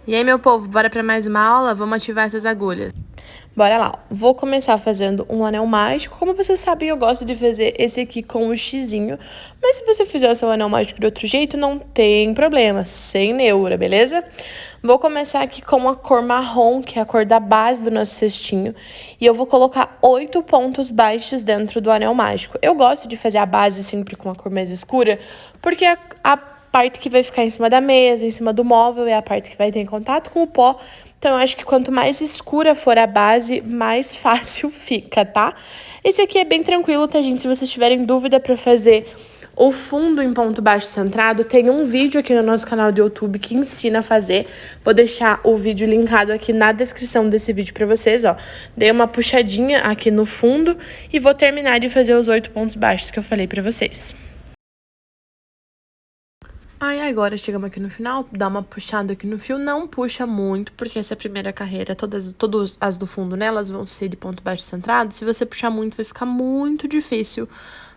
E aí, meu povo, bora pra mais uma aula? Vamos ativar essas agulhas. Bora lá, vou começar fazendo um anel mágico. Como vocês sabem, eu gosto de fazer esse aqui com o xizinho. Mas se você fizer o seu anel mágico de outro jeito, não tem problema, sem neura, beleza? Vou começar aqui com a cor marrom, que é a cor da base do nosso cestinho. E eu vou colocar 8 pontos baixos dentro do anel mágico. Eu gosto de fazer a base sempre com a cor mais escura, porque a parte que vai ficar em cima da mesa, em cima do móvel, é a parte que vai ter em contato com o pó. Então, eu acho que quanto mais escura for a base, mais fácil fica, tá? Esse aqui é bem tranquilo, tá, gente? Se vocês tiverem dúvida pra fazer o fundo em ponto baixo centrado, tem um vídeo aqui no nosso canal do YouTube que ensina a fazer. Vou deixar o vídeo linkado aqui na descrição desse vídeo pra vocês, ó. Dei uma puxadinha aqui no fundo e vou terminar de fazer os 8 pontos baixos que eu falei pra vocês. Aí agora chegamos aqui no final, dá uma puxada aqui no fio, não puxa muito, porque essa primeira carreira, todas as do fundo, né, elas vão ser de ponto baixo centrado. Se você puxar muito, vai ficar muito difícil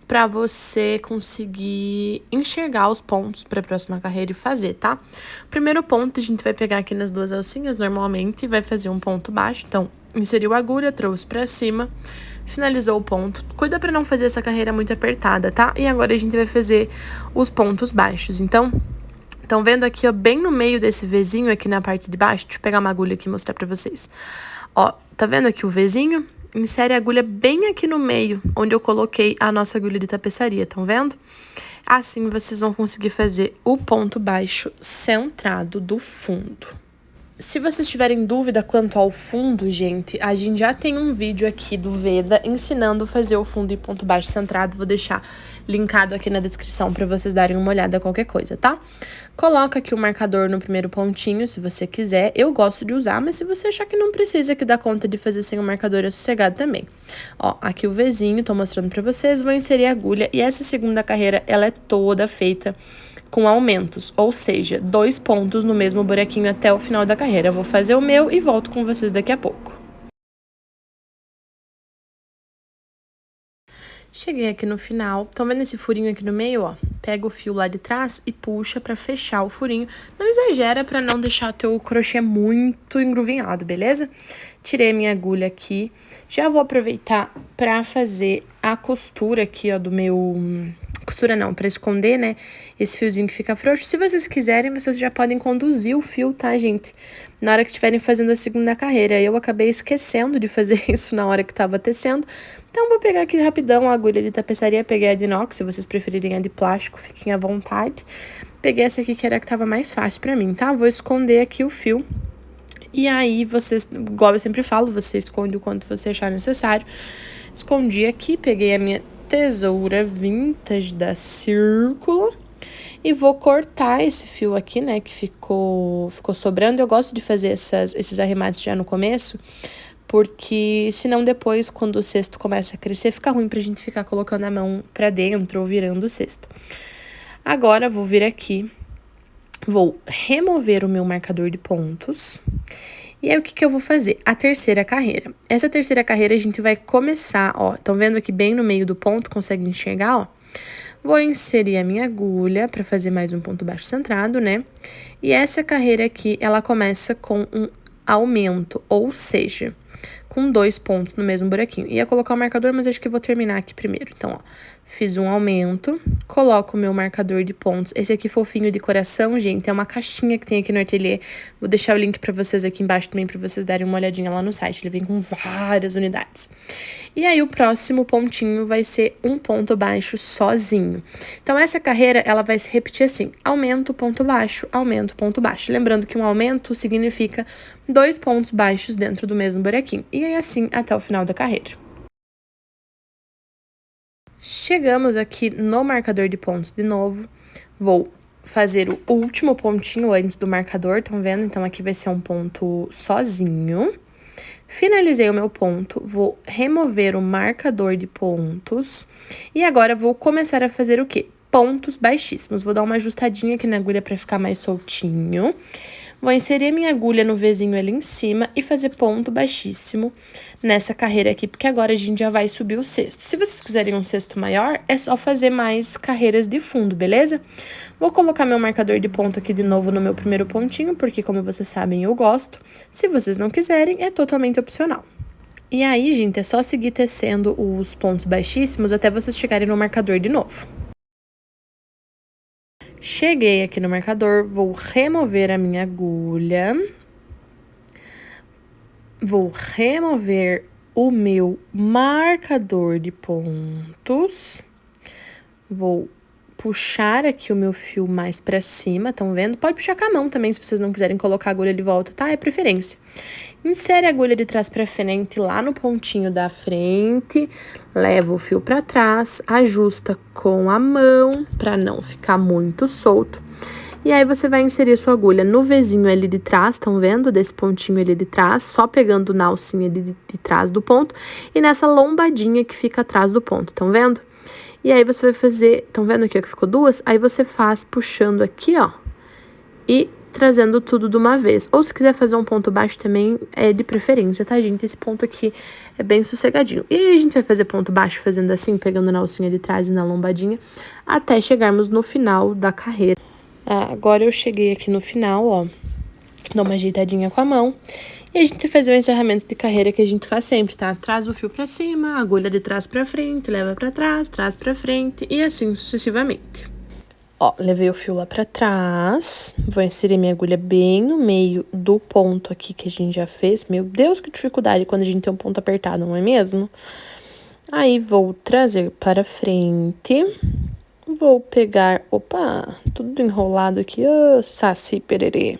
pra você conseguir enxergar os pontos pra próxima carreira e fazer, tá? Primeiro ponto, a gente vai pegar aqui nas duas alcinhas, normalmente, vai fazer um ponto baixo. Então, inseriu a agulha, trouxe pra cima, finalizou o ponto. Cuida pra não fazer essa carreira muito apertada, tá? E agora a gente vai fazer os pontos baixos. Então, estão vendo aqui, ó, bem no meio desse Vzinho aqui na parte de baixo? Deixa eu pegar uma agulha aqui e mostrar pra vocês. Ó, tá vendo aqui o Vzinho? Insere a agulha bem aqui no meio, onde eu coloquei a nossa agulha de tapeçaria, estão vendo? Assim, vocês vão conseguir fazer o ponto baixo centrado do fundo. Se vocês tiverem dúvida quanto ao fundo, gente, a gente já tem um vídeo aqui do Veda ensinando a fazer o fundo em ponto baixo centrado. Vou deixar linkado aqui na descrição para vocês darem uma olhada a qualquer coisa, tá? Coloca aqui o marcador no primeiro pontinho, se você quiser. Eu gosto de usar, mas se você achar que não precisa, que dá conta de fazer sem o marcador, é sossegado também. Ó, aqui o Vzinho, tô mostrando para vocês, vou inserir a agulha. E essa segunda carreira, ela é toda feita com aumentos, ou seja, 2 pontos no mesmo buraquinho até o final da carreira. Eu vou fazer o meu e volto com vocês daqui a pouco. Cheguei aqui no final, estão vendo esse furinho aqui no meio, ó? Pega o fio lá de trás e puxa pra fechar o furinho. Não exagera pra não deixar o teu crochê muito engruvinhado, beleza? Tirei a minha agulha aqui. Já vou aproveitar pra fazer a costura aqui, ó, do meu... Costura não, pra esconder, né, esse fiozinho que fica frouxo. Se vocês quiserem, vocês já podem conduzir o fio, tá, gente? Na hora que estiverem fazendo a segunda carreira. Eu acabei esquecendo de fazer isso na hora que tava tecendo. Então, vou pegar aqui rapidão a agulha de tapeçaria, peguei a de inox, se vocês preferirem a de plástico, fiquem à vontade. Peguei essa aqui que era a que tava mais fácil pra mim, tá? Vou esconder aqui o fio. E aí, vocês, igual eu sempre falo, você esconde o quanto você achar necessário. Escondi aqui, peguei a minha tesoura vintage da Círculo e vou cortar esse fio aqui, né, que ficou sobrando. Eu gosto de fazer esses arremates já no começo, porque senão depois, quando o cesto começa a crescer, fica ruim pra gente ficar colocando a mão pra dentro ou virando o cesto. Agora, vou vir aqui, vou remover o meu marcador de pontos. E aí, o que eu vou fazer? A terceira carreira. Essa terceira carreira, a gente vai começar, ó, estão vendo aqui bem no meio do ponto, consegue enxergar, ó? Vou inserir a minha agulha para fazer mais um ponto baixo centrado, né? E essa carreira aqui, ela começa com um aumento, ou seja, com 2 pontos no mesmo buraquinho. Ia colocar o marcador, mas acho que eu vou terminar aqui primeiro. Então, ó, fiz um aumento, coloco o meu marcador de pontos. Esse aqui fofinho de coração, gente, é uma caixinha que tem aqui no Ateliê. Vou deixar o link pra vocês aqui embaixo também, pra vocês darem uma olhadinha lá no site. Ele vem com várias unidades. E aí, o próximo pontinho vai ser um ponto baixo sozinho. Então, essa carreira, ela vai se repetir assim: aumento, ponto baixo, aumento, ponto baixo. Lembrando que um aumento significa 2 pontos baixos dentro do mesmo buraquinho. E aí, assim, até o final da carreira. Chegamos aqui no marcador de pontos de novo. Vou fazer o último pontinho antes do marcador, estão vendo? Então, aqui vai ser um ponto sozinho. Finalizei o meu ponto, vou remover o marcador de pontos. E agora, vou começar a fazer o quê? Pontos baixíssimos. Vou dar uma ajustadinha aqui na agulha para ficar mais soltinho. Vou inserir a minha agulha no Vzinho ali em cima e fazer ponto baixíssimo nessa carreira aqui, porque agora a gente já vai subir o cesto. Se vocês quiserem um cesto maior, é só fazer mais carreiras de fundo, beleza? Vou colocar meu marcador de ponto aqui de novo no meu primeiro pontinho, porque como vocês sabem, eu gosto. Se vocês não quiserem, é totalmente opcional. E aí, gente, é só seguir tecendo os pontos baixíssimos até vocês chegarem no marcador de novo. Cheguei aqui no marcador, vou remover a minha agulha. Vou remover o meu marcador de pontos. Vou puxar aqui o meu fio mais pra cima, estão vendo? Pode puxar com a mão também, se vocês não quiserem colocar a agulha de volta, tá? É preferência. Insere a agulha de trás pra frente, lá no pontinho da frente, leva o fio pra trás, ajusta com a mão, pra não ficar muito solto. E aí, você vai inserir sua agulha no Vzinho ali de trás, estão vendo? Desse pontinho ali de trás, só pegando na alcinha de trás do ponto, e nessa lombadinha que fica atrás do ponto, estão vendo? E aí, você vai fazer, estão vendo aqui ó, que ficou duas? Aí, você faz puxando aqui, ó, e trazendo tudo de uma vez. Ou se quiser fazer um ponto baixo também, é de preferência, tá, gente? Esse ponto aqui é bem sossegadinho. E aí, a gente vai fazer ponto baixo fazendo assim, pegando na alcinha de trás e na lombadinha, até chegarmos no final da carreira. Agora eu cheguei aqui no final, ó, dou uma ajeitadinha com a mão. E a gente vai fazer o encerramento de carreira que a gente faz sempre, tá? Traz o fio pra cima, agulha de trás pra frente, leva pra trás, traz pra frente e assim sucessivamente. Ó, levei o fio lá pra trás, vou inserir minha agulha bem no meio do ponto aqui que a gente já fez. Meu Deus, que dificuldade quando a gente tem um ponto apertado, não é mesmo? Aí, vou trazer para frente. Vou pegar, opa, tudo enrolado aqui, saci pererê.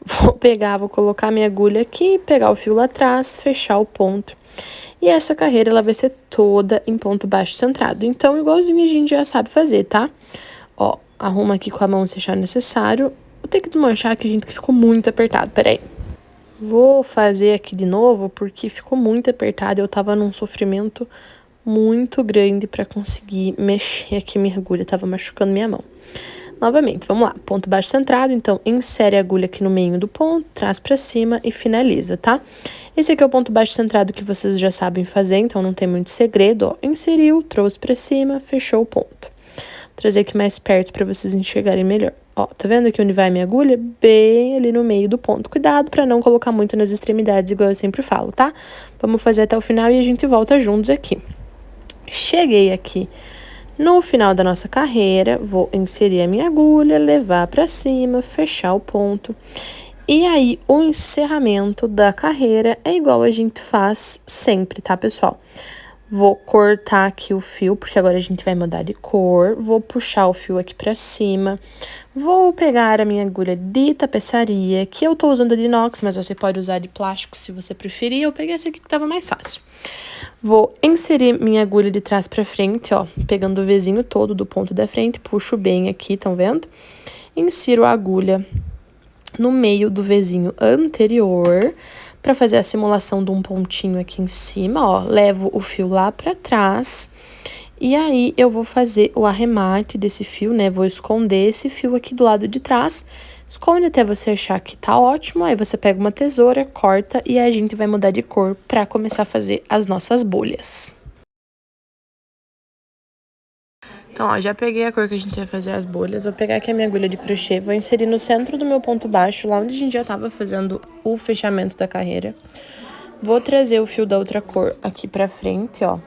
Vou pegar, vou colocar minha agulha aqui, pegar o fio lá atrás, fechar o ponto. E essa carreira, ela vai ser toda em ponto baixo centrado. Então, igualzinho a gente já sabe fazer, tá? Ó, arruma aqui com a mão se achar necessário. Vou ter que desmanchar aqui, gente, que ficou muito apertado, peraí. Vou fazer aqui de novo, porque ficou muito apertado, eu tava num sofrimento muito grande pra conseguir mexer aqui minha agulha, tava machucando minha mão. Novamente, vamos lá, ponto baixo centrado, então insere a agulha aqui no meio do ponto, traz pra cima e finaliza, tá? Esse aqui é o ponto baixo centrado que vocês já sabem fazer, então não tem muito segredo, ó. Inseriu, trouxe pra cima, fechou o ponto. Vou trazer aqui mais perto pra vocês enxergarem melhor. Ó, tá vendo aqui onde vai minha agulha? Bem ali no meio do ponto. Cuidado pra não colocar muito nas extremidades, igual eu sempre falo, tá? Vamos fazer até o final e a gente volta juntos aqui. Cheguei aqui no final da nossa carreira, vou inserir a minha agulha, levar pra cima, fechar o ponto. E aí, o encerramento da carreira é igual a gente faz sempre, tá, pessoal? Vou cortar aqui o fio, porque agora a gente vai mudar de cor. Vou puxar o fio aqui pra cima. Vou pegar a minha agulha de tapeçaria, que eu tô usando de inox, mas você pode usar de plástico se você preferir. Eu peguei essa aqui que tava mais fácil. Vou inserir minha agulha de trás pra frente, ó, pegando o Vzinho todo do ponto da frente, puxo bem aqui, estão vendo? Insiro a agulha no meio do Vzinho anterior, pra fazer a simulação de um pontinho aqui em cima, ó, levo o fio lá pra trás, e aí eu vou fazer o arremate desse fio, né, vou esconder esse fio aqui do lado de trás. Esconde até você achar que tá ótimo, aí você pega uma tesoura, corta e a gente vai mudar de cor pra começar a fazer as nossas bolhas. Então, ó, já peguei a cor que a gente vai fazer as bolhas, vou pegar aqui a minha agulha de crochê, vou inserir no centro do meu ponto baixo, lá onde a gente já tava fazendo o fechamento da carreira. Vou trazer o fio da outra cor aqui pra frente, ó.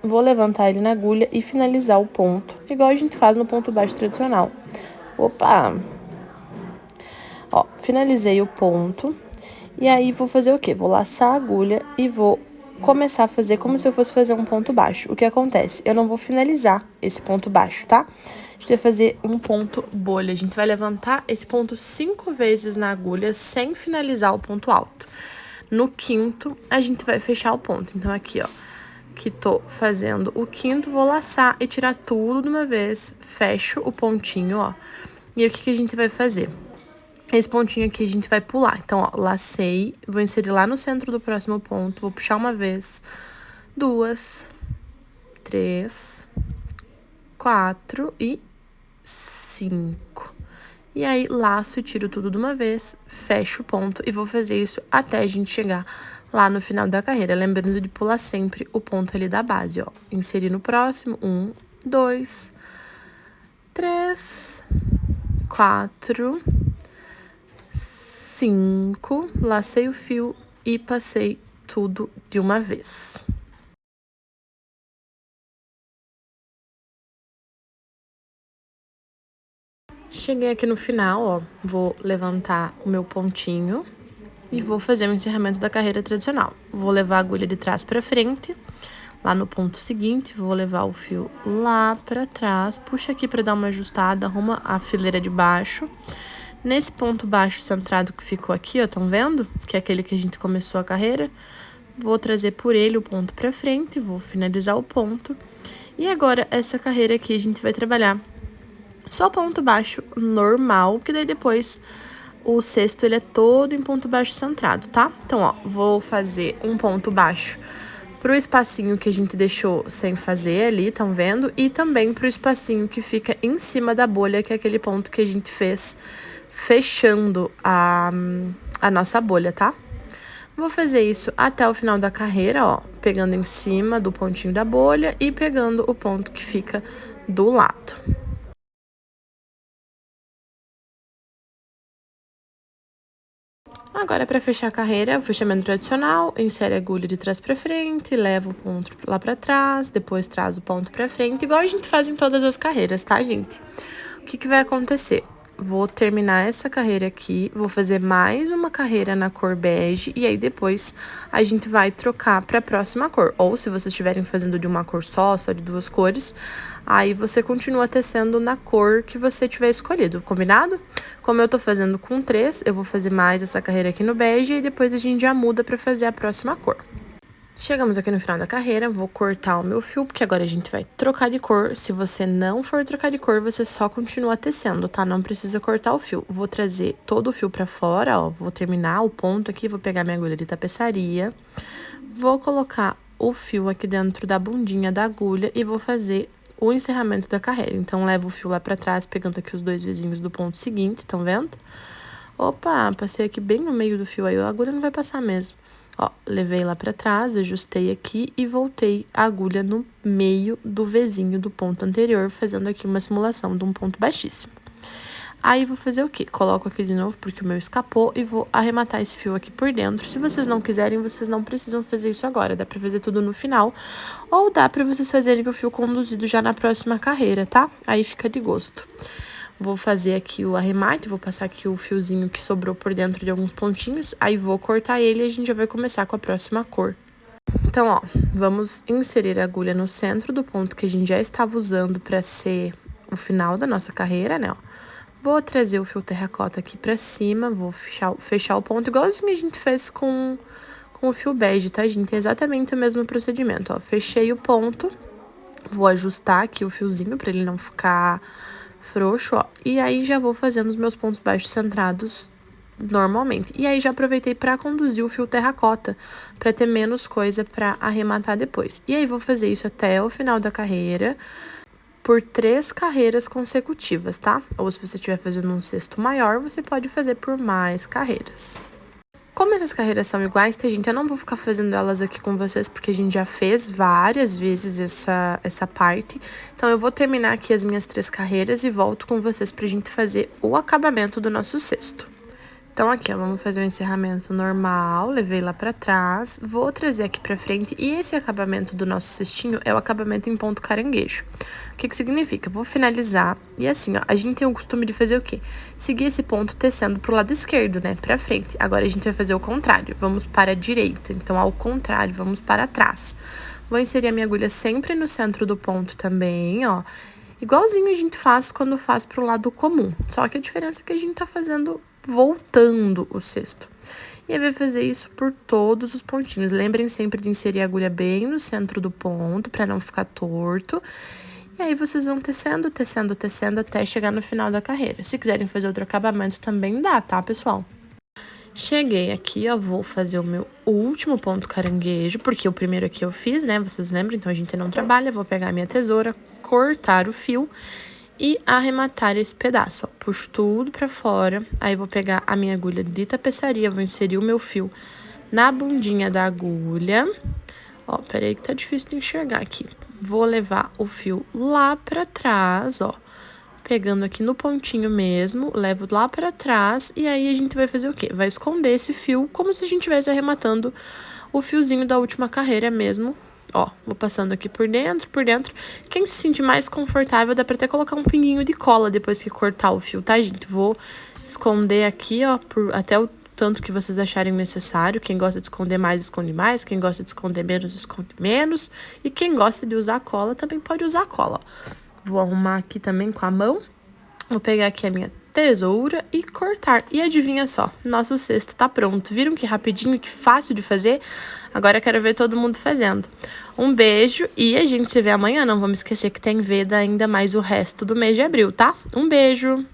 Vou levantar ele na agulha e finalizar o ponto, igual a gente faz no ponto baixo tradicional. Opa! Ó, finalizei o ponto. E aí, vou fazer o quê? Vou laçar a agulha e vou começar a fazer como se eu fosse fazer um ponto baixo. O que acontece? Eu não vou finalizar esse ponto baixo, tá? A gente vai fazer um ponto bolha. A gente vai levantar esse ponto 5 vezes na agulha sem finalizar o ponto alto. No quinto, a gente vai fechar o ponto. Então, aqui, ó, que tô fazendo o quinto, vou laçar e tirar tudo de uma vez. Fecho o pontinho, ó. E aí, o que a gente vai fazer? Esse pontinho aqui a gente vai pular. Então, ó, lacei, vou inserir lá no centro do próximo ponto, vou puxar uma vez, 2, 3, 4 e 5. E aí, laço e tiro tudo de uma vez, fecho o ponto e vou fazer isso até a gente chegar lá no final da carreira. Lembrando de pular sempre o ponto ali da base, ó. Inserir no próximo, 1, 2, 3, 4, 5, lacei o fio e passei tudo de uma vez. Cheguei aqui no final, ó, vou levantar o meu pontinho e vou fazer o encerramento da carreira tradicional. Vou levar a agulha de trás pra frente, lá no ponto seguinte, vou levar o fio lá pra trás, puxa aqui pra dar uma ajustada, arruma a fileira de baixo. Nesse ponto baixo centrado que ficou aqui, ó, tão vendo? Que é aquele que a gente começou a carreira. Vou trazer por ele o ponto pra frente, vou finalizar o ponto. E agora, essa carreira aqui, a gente vai trabalhar só ponto baixo normal, que daí depois o cesto ele é todo em ponto baixo centrado, tá? Então, ó, vou fazer um ponto baixo pro espacinho que a gente deixou sem fazer ali, tão vendo? E também pro espacinho que fica em cima da bolha, que é aquele ponto que a gente fez fechando a nossa bolha, tá? Vou fazer isso até o final da carreira, ó, pegando em cima do pontinho da bolha e pegando o ponto que fica do lado. Agora, para fechar a carreira, o fechamento tradicional, insere a agulha de trás para frente, leva o ponto lá para trás, depois traz o ponto para frente, igual a gente faz em todas as carreiras, tá, gente? O que vai acontecer? Vou terminar essa carreira aqui, vou fazer mais uma carreira na cor bege e aí depois a gente vai trocar para a próxima cor. Ou se vocês estiverem fazendo de uma cor só de duas cores, aí você continua tecendo na cor que você tiver escolhido, combinado? Como eu tô fazendo com 3, eu vou fazer mais essa carreira aqui no bege e depois a gente já muda para fazer a próxima cor. Chegamos aqui no final da carreira, vou cortar o meu fio, porque agora a gente vai trocar de cor. Se você não for trocar de cor, você só continua tecendo, tá? Não precisa cortar o fio. Vou trazer todo o fio pra fora, ó, vou terminar o ponto aqui, vou pegar minha agulha de tapeçaria. Vou colocar o fio aqui dentro da bundinha da agulha e vou fazer o encerramento da carreira. Então, levo o fio lá pra trás, pegando aqui os dois vizinhos do ponto seguinte, estão vendo? Opa, passei aqui bem no meio do fio aí, a agulha não vai passar mesmo. Ó, levei lá pra trás, ajustei aqui e voltei a agulha no meio do Vzinho do ponto anterior, fazendo aqui uma simulação de um ponto baixíssimo. Aí, vou fazer o quê? Coloco aqui de novo, porque o meu escapou, e vou arrematar esse fio aqui por dentro. Se vocês não quiserem, vocês não precisam fazer isso agora, dá pra fazer tudo no final, ou dá pra vocês fazerem o fio conduzido já na próxima carreira, tá? Aí fica de gosto. Vou fazer aqui o arremate, vou passar aqui o fiozinho que sobrou por dentro de alguns pontinhos, aí vou cortar ele e a gente já vai começar com a próxima cor. Então, ó, vamos inserir a agulha no centro do ponto que a gente já estava usando para ser o final da nossa carreira, né, ó. Vou trazer o fio terracota aqui pra cima, vou fechar o ponto, igualzinho a gente fez com o fio bege, tá, gente? É exatamente o mesmo procedimento, ó. Fechei o ponto, vou ajustar aqui o fiozinho pra ele não ficar frouxo, ó. E aí, já vou fazendo os meus pontos baixos centrados normalmente. E aí, já aproveitei pra conduzir o fio terracota, pra ter menos coisa pra arrematar depois. E aí, vou fazer isso até o final da carreira, por 3 carreiras consecutivas, tá? Ou se você estiver fazendo um cesto maior, você pode fazer por mais carreiras. Como essas carreiras são iguais, tá, gente? Eu não vou ficar fazendo elas aqui com vocês, porque a gente já fez várias vezes essa parte. Então, eu vou terminar aqui as minhas 3 carreiras e volto com vocês pra gente fazer o acabamento do nosso cesto. Então, aqui, ó, vamos fazer o encerramento normal, levei lá pra trás, vou trazer aqui pra frente, e esse acabamento do nosso cestinho é o acabamento em ponto caranguejo. O que significa? Vou finalizar, e assim, ó, a gente tem o costume de fazer o quê? Seguir esse ponto tecendo pro lado esquerdo, né, pra frente. Agora, a gente vai fazer o contrário, vamos para a direita, então, ao contrário, vamos para trás. Vou inserir a minha agulha sempre no centro do ponto também, ó, igualzinho a gente faz quando faz pro lado comum, só que a diferença é que a gente tá fazendo voltando o cesto. E aí, vai fazer isso por todos os pontinhos. Lembrem sempre de inserir a agulha bem no centro do ponto, para não ficar torto. E aí, vocês vão tecendo, tecendo, tecendo, até chegar no final da carreira. Se quiserem fazer outro acabamento, também dá, tá, pessoal? Cheguei aqui, ó, vou fazer o meu último ponto caranguejo, porque o primeiro aqui eu fiz, né, vocês lembram? Então, a gente não trabalha, vou pegar a minha tesoura, cortar o fio e arrematar esse pedaço, ó. Puxo tudo pra fora, aí vou pegar a minha agulha de tapeçaria, vou inserir o meu fio na bundinha da agulha. Ó, peraí que tá difícil de enxergar aqui. Vou levar o fio lá pra trás, ó. Pegando aqui no pontinho mesmo, levo lá pra trás e aí a gente vai fazer o quê? Vai esconder esse fio como se a gente estivesse arrematando o fiozinho da última carreira mesmo. Ó, vou passando aqui por dentro, por dentro. Quem se sentir mais confortável, dá pra até colocar um pinguinho de cola depois que cortar o fio, tá, gente? Vou esconder aqui, ó, até o tanto que vocês acharem necessário. Quem gosta de esconder mais, esconde mais. Quem gosta de esconder menos, esconde menos. E quem gosta de usar cola, também pode usar cola. Vou arrumar aqui também com a mão. Vou pegar aqui a minha tesoura e cortar. E adivinha só, nosso cesto tá pronto. Viram que rapidinho, que fácil de fazer? Agora eu quero ver todo mundo fazendo. Um beijo e a gente se vê amanhã. Não vamos esquecer que tem Veda ainda mais o resto do mês de abril, tá? Um beijo!